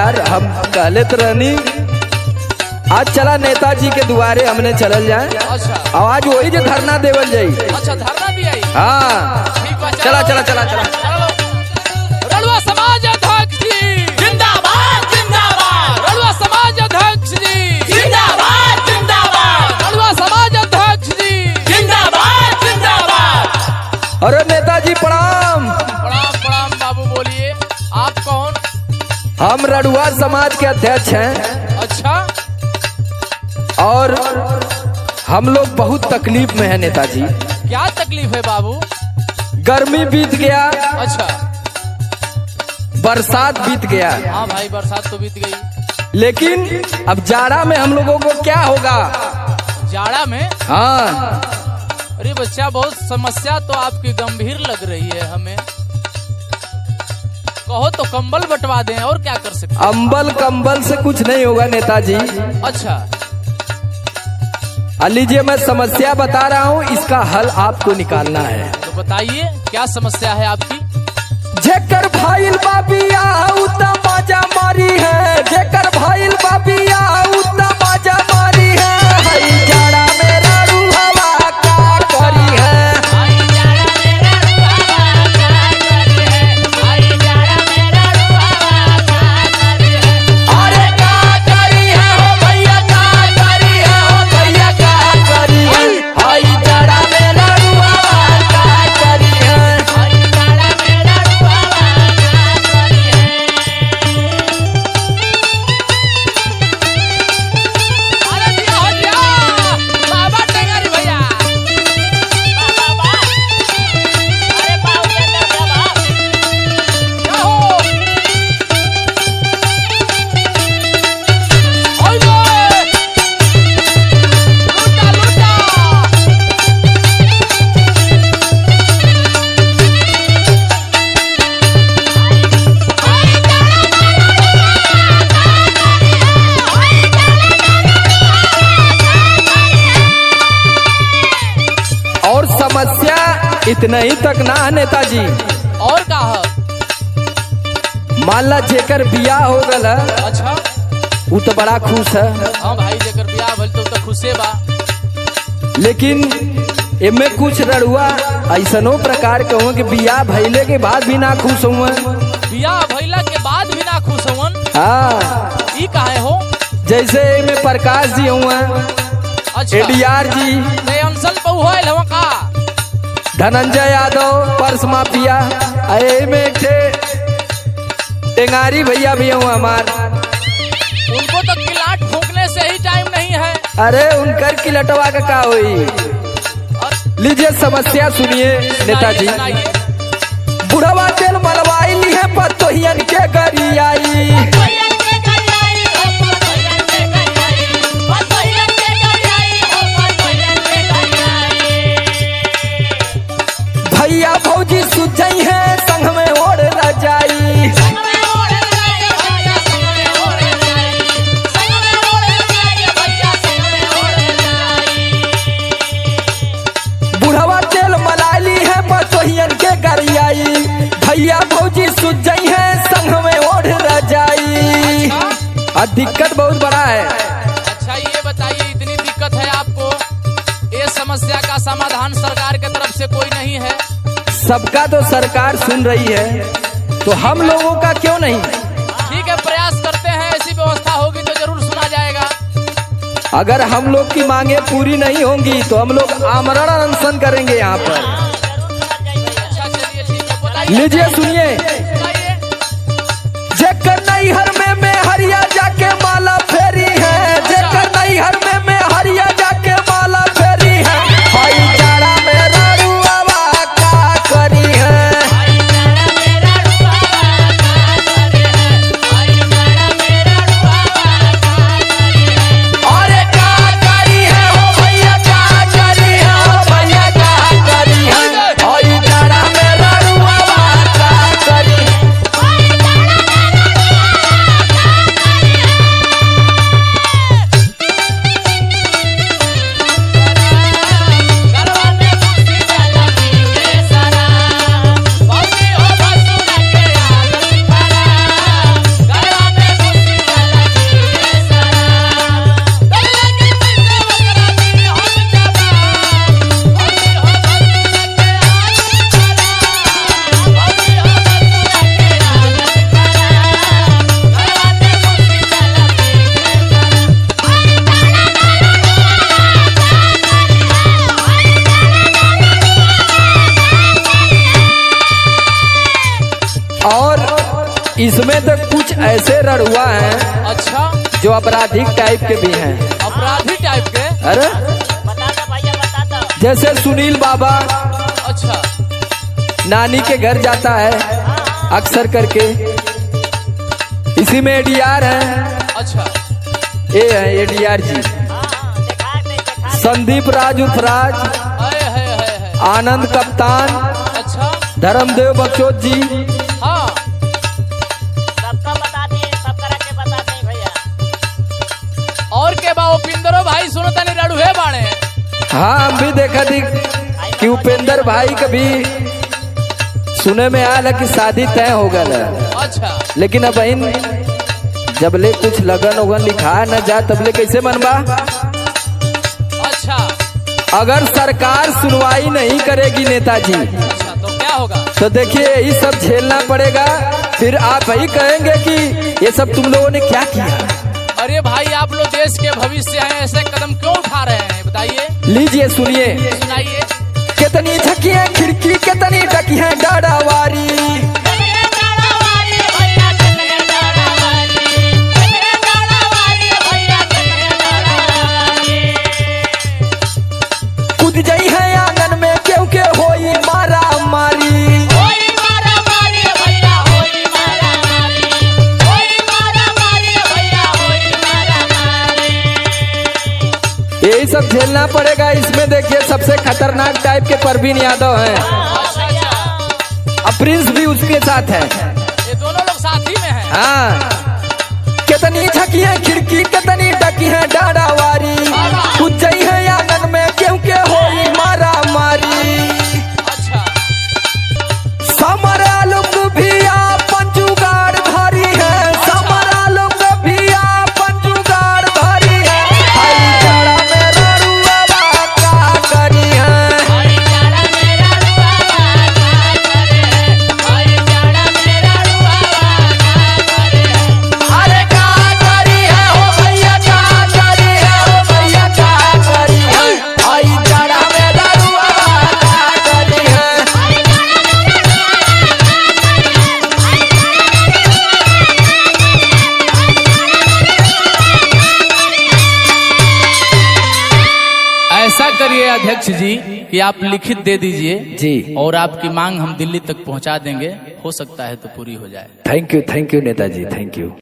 यार, हम कहले तो रहनी आज चला नेताजी के दुआरे हमने चलल जाए। अच्छा आवाज वही जो धरना देवल जाई। अच्छा धरना भी आई। हाँ ठीक बा, चला चला चला चला। रड़ुआ समाज अध्यक्ष जी जिंदाबाद जिंदाबाद। रड़ुआ समाज अध्यक्ष जी जिंदाबाद जिंदाबाद। रड़ुआ समाज अध्यक्ष जी जिंदाबाद जिंदाबाद। अरे नेताजी प्रणाम। प्रणाम प्रणाम बाबू, बोलिए आप कौन? हम रड़ुआ समाज के अध्यक्ष हैं अच्छा और हम लोग बहुत तकलीफ में हैं नेताजी। क्या तकलीफ है बाबू? गर्मी बीत गया, अच्छा बरसात बीत गया, हाँ भाई बरसात तो बीत गई, लेकिन अब जाड़ा में हम लोगों को क्या होगा? जाड़ा में? हाँ अरे बच्चा बहुत समस्या तो आपकी गंभीर लग रही है हमें। कहो तो कंबल बंटवा दें, और क्या कर सकते? अंबल कंबल से कुछ नहीं होगा नेताजी। अच्छा लीजिए मैं समस्या बता रहा हूँ, इसका हल आपको निकालना है। तो बताइए क्या समस्या है आपकी? जेकर भाईल बाबिया उतना बाजा मारी है, जेकर भाईल बाबिया उतना बाजा मारी है, हई जाड़ा में रारू हवा का करी है। अरे का करी है हो भैया, का करी है हो भैया, का करी है, हई जाड़ा में रारू हवा का करी है। अरे दिया हो दिया बाबा टेंगारी भैया। क्या हो? ओए बे! लूटा लूटा। और समस्या इतना ही तक ना है नेताजी। और का है? मान ला जेकर बियाह हो गल अच्छा वो तो बड़ा खुश है, हाँ भाई जेकर बियाह भइल तो खुशे बा। लेकिन इनमें कुछ रड़ुआ ऐसनो प्रकार के हुए कि बियाह भइले के बाद भी ना खुश हुए। बियाह भइला के बाद भी ना खुश हवन, हाँ ई काहे हो? जैसे इनमें प्रकाश जी हुए, अच्छा एडीआर जी, ते अनशन पे होइल हवा का? धनंजय यादव, पर्स माफिया, अरे में एक टेंगारी भैया भी हुआ हमार। उनको तो किलाट फूकने से ही टाइम नहीं है। अरे उनकर की लटवा का का हुई। और लीजिए समस्या सुनिए नेताजी। सुनाइए। बुढ़वा तेल मलवाई ली है पतोहियन के गरियाई, भैया भौजी सुझई है संग में ओढ़ रजाई। बुढ़वा तेल मलाली है पतोहियन के गरियाई, भैया भौजी सुझई है संग में ओढ़ रजाई। और दिक्कत बहुत बड़ा है। अच्छा ये बताइए, इतनी दिक्कत है आपको, ये समस्या का समाधान सरकार की तरफ से कोई नहीं है? सबका तो सरकार सुन रही है, तो हम लोगों का क्यों नहीं? ठीक है, प्रयास करते हैं, ऐसी व्यवस्था होगी तो जरूर सुना जाएगा। अगर हम लोग की मांगे पूरी नहीं होंगी तो हम लोग आमरण अनशन करेंगे यहाँ पर। अच्छा चलिए ठीक है, बताइए। लीजिए सुनिए। सुनाइए। जेकर नैहर में हरिया जाके माला फेरी है, जेकर नैहर में हरिया जाके माला फेरी है, हई जाड़ा में रड़ुआ का करी है। अरे का करी है हो भैया, का करी है हो भैया, का करी है, हई जाड़ा में रड़ुआ का करी है। और इसमें तो कुछ ऐसे रड़ुआ हैं अच्छा, जो आपराधिक टाइप के भी हैं। अपराधी टाइप के? अरे बता दो भैया, बता दो। जैसे सुनील बाबा अच्छा नानी के घर जाता है अक्सर करके, इसी में एडीआर है। अच्छा, ये है एडीआर जी। देखा संदीप राज उर्फ राज, है। आनंद कप्तान, अच्छा धर्मदेव बक्चौत जी। हाँ, सबका बता दिए, सब करा के बता दें भैया। और के बा उपिंदरो भाई सुनो तनी रड़ुहे बाणे। हाँ हम भी देखा थी कि उपेंद्र भाई कभी सुने में आया कि शादी तय हो गया, अच्छा लेकिन अब इन जबले कुछ लगन उगन लिखा न जा तबले कैसे मनबा। अच्छा अगर सरकार सुनवाई नहीं करेगी नेताजी अच्छा, तो क्या होगा? तो देखिए यही सब झेलना पड़ेगा। फिर आप ही कहेंगे कि ये सब तुम लोगों ने क्या किया। अरे भाई आप लोग देश के भविष्य हैं, ऐसे कदम क्यों उठा रहे हैं बताइए, लीजिए सुनिए। सुनाइए। कितनी झकियां खिड़की कितनी डकियां डाड़ावारी, कूद जाई है आंगन में क्यों के होई मारा मारी। यही सब झेलना पड़ेगा। इसमें देखिए सबसे खतरनाक टाइप के परवीन यादव हैं, अच्छा अच्छा, अब प्रिंस भी उसके साथ है। ये दोनों लोग साथ ही में हैं। हाँ, कितनी झकियां खिड़की कितनी डकियां डाड़ावारी, कूद जाई है आंगन में क्यों के होई मारा मारी। अच्छा, समरा लोग भी आपन जुगाड़ धारी है, समरा लोग भी आपन जुगाड़ धारी है। हई जड़ा में रड़ुआ का करी है, अरे का करी है हो भैया, का करी है हो भैया, का करी है। हई जड़ा में रड़ुआ का करी है। ऐसा करिए अध्यक्ष जी कि आप लिखित दे दीजिए जी, और आपकी मांग हम दिल्ली तक पहुंचा देंगे, हो सकता है तो पूरी हो जाए। थैंक यू नेताजी, थैंक यू।